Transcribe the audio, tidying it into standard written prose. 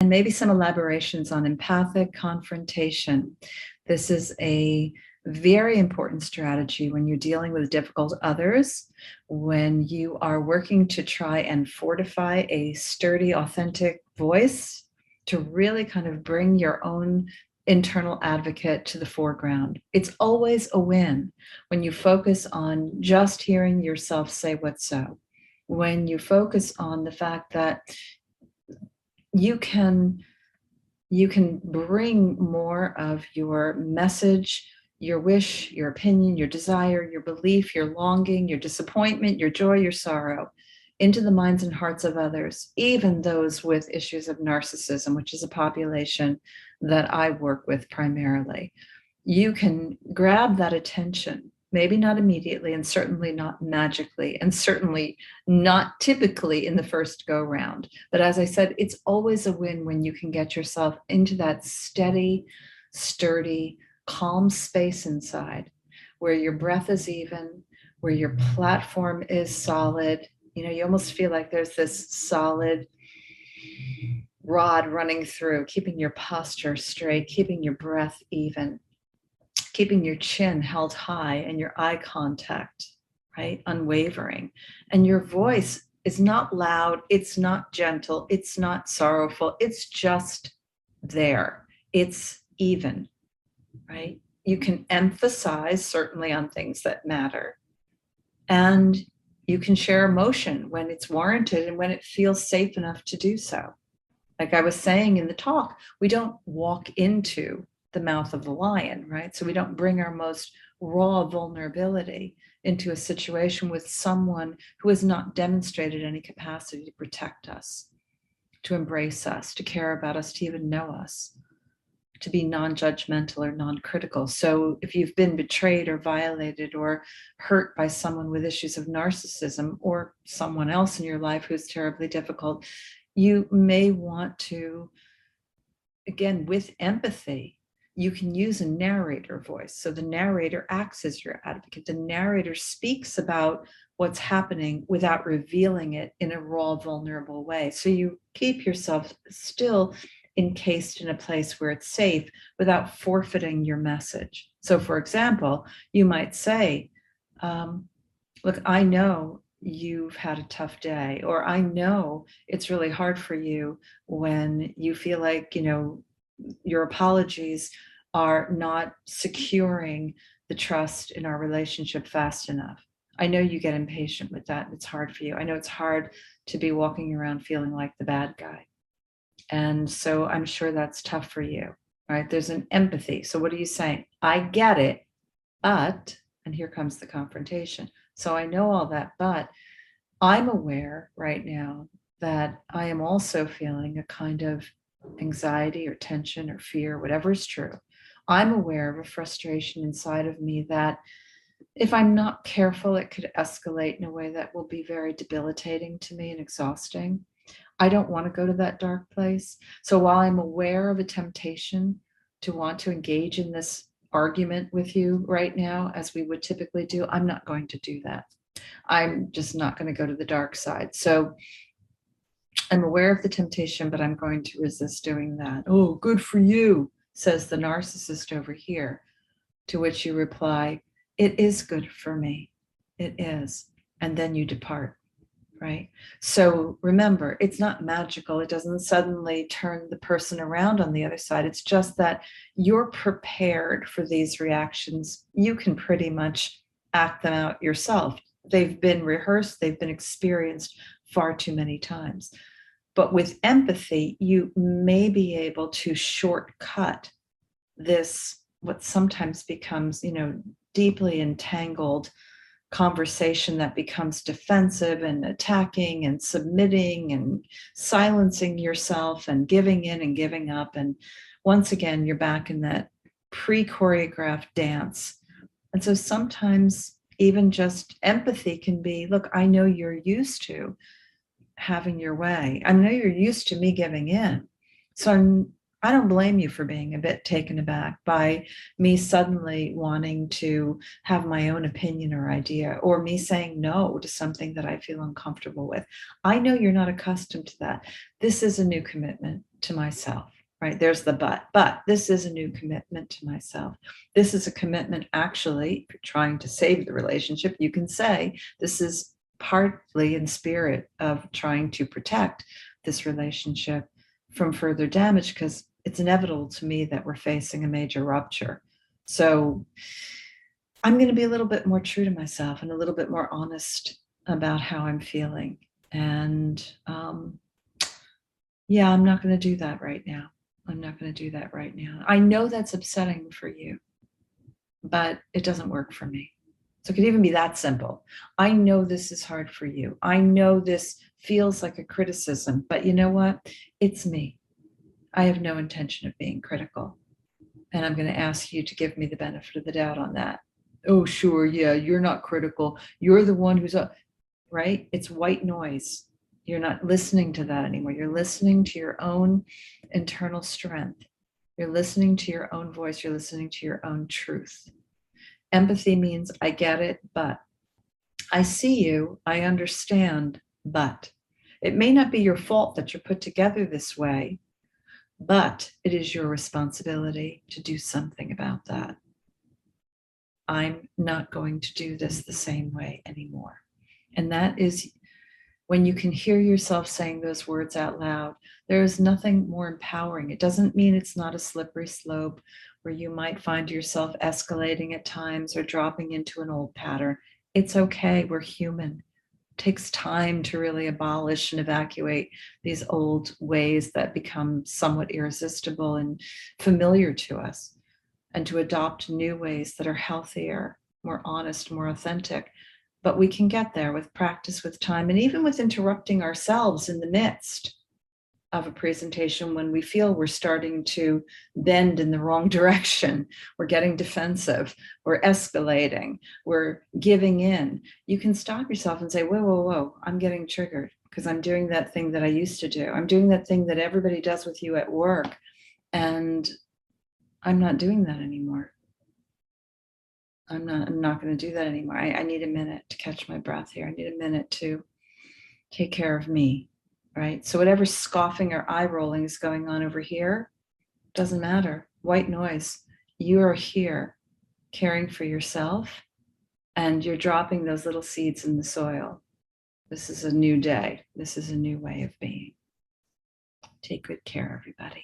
and maybe some elaborations on empathic confrontation. This is a very important strategy when you're dealing with difficult others, when you are working to try and fortify a sturdy, authentic voice, to really kind of bring your own internal advocate to the foreground. It's always a win when you focus on just hearing yourself say what's so, when you focus on the fact that you can bring more of your message, your wish, your opinion, your desire, your belief, your longing, your disappointment, your joy, your sorrow into the minds and hearts of others, even those with issues of narcissism, which is a population that I work with primarily. You can grab that attention, maybe not immediately, and certainly not magically, and certainly not typically in the first go round. But as I said, it's always a win when you can get yourself into that steady, sturdy, calm space inside, where your breath is even, where your platform is solid. You almost feel like there's this solid rod running through, keeping your posture straight, keeping your breath even, keeping your chin held high and your eye contact, right, unwavering. And your voice is not loud, it's not gentle, it's not sorrowful, it's just there. It's even, right? You can emphasize certainly on things that matter. And you can share emotion when it's warranted and when it feels safe enough to do so. Like I was saying in the talk, we don't walk into the mouth of the lion, right? So we don't bring our most raw vulnerability into a situation with someone who has not demonstrated any capacity to protect us, to embrace us, to care about us, to even know us, to be non-judgmental or non-critical. So if you've been betrayed or violated or hurt by someone with issues of narcissism, or someone else in your life who's terribly difficult, you may want to, again, with empathy, you can use a narrator voice. So the narrator acts as your advocate. The narrator speaks about what's happening without revealing it in a raw, vulnerable way. So you keep yourself still encased in a place where it's safe without forfeiting your message. So for example, you might say, look, I know you've had a tough day, or I know it's really hard for you when you feel like, your apologies are not securing the trust in our relationship fast enough. I know you get impatient with that. It's hard for you. I know it's hard to be walking around feeling like the bad guy. And so I'm sure that's tough for you, right? There's an empathy. So what are you saying? I get it, but, and here comes the confrontation. So I know all that, but I'm aware right now that I am also feeling a kind of anxiety or tension or fear, whatever is true. I'm aware of a frustration inside of me that if I'm not careful, it could escalate in a way that will be very debilitating to me and exhausting. I don't want to go to that dark place. So while I'm aware of a temptation to want to engage in this argument with you right now, as we would typically do, I'm not going to do that. I'm just not going to go to the dark side. So I'm aware of the temptation, but I'm going to resist doing that. Oh, good for you, says the narcissist over here, to which you reply, it is good for me. It is. And then you depart. Right? So remember, it's not magical. It doesn't suddenly turn the person around on the other side. It's just that you're prepared for these reactions. You can pretty much act them out yourself. They've been rehearsed, they've been experienced far too many times. But with empathy, you may be able to shortcut this, what sometimes becomes, deeply entangled conversation that becomes defensive and attacking and submitting and silencing yourself and giving in and giving up. And once again, you're back in that pre-choreographed dance. And so sometimes even just empathy can be, look, I know you're used to having your way. I know you're used to me giving in. So I don't blame you for being a bit taken aback by me suddenly wanting to have my own opinion or idea, or me saying no to something that I feel uncomfortable with. I know you're not accustomed to that. This is a new commitment. to myself, right? There's the but this is a new commitment to myself. This is a commitment, actually, if you're trying to save the relationship, you can say this is partly in spirit of trying to protect this relationship from further damage, because it's inevitable to me that we're facing a major rupture. So I'm going to be a little bit more true to myself and a little bit more honest about how I'm feeling. And yeah, I'm not going to do that right now. I'm not going to do that right now. I know that's upsetting for you, but it doesn't work for me. So it could even be that simple. I know this is hard for you. I know this feels like a criticism, but you know what? It's me. I have no intention of being critical. And I'm going to ask you to give me the benefit of the doubt on that. Oh, sure. Yeah, you're not critical. You're the one who's right. It's white noise. You're not listening to that anymore. You're listening to your own internal strength. You're listening to your own voice. You're listening to your own truth. Empathy means I get it, but I see you. I understand, but it may not be your fault that you're put together this way, but it is your responsibility to do something about that. I'm not going to do this the same way anymore. And that is when you can hear yourself saying those words out loud, there is nothing more empowering. It doesn't mean it's not a slippery slope where you might find yourself escalating at times or dropping into an old pattern. It's okay. We're human. It takes time to really abolish and evacuate these old ways that become somewhat irresistible and familiar to us, and to adopt new ways that are healthier, more honest, more authentic. But we can get there with practice, with time, and even with interrupting ourselves in the midst of a presentation when we feel we're starting to bend in the wrong direction. We're getting defensive, we're escalating, we're giving in. You can stop yourself and say, whoa, whoa, whoa, I'm getting triggered because I'm doing that thing that I used to do. I'm doing that thing that everybody does with you at work, and I'm not doing that anymore. I'm not going to do that anymore. I need a minute to catch my breath here. I need a minute to take care of me, right? So whatever scoffing or eye rolling is going on over here, doesn't matter. White noise. You are here caring for yourself, and you're dropping those little seeds in the soil. This is a new day. This is a new way of being. Take good care, everybody.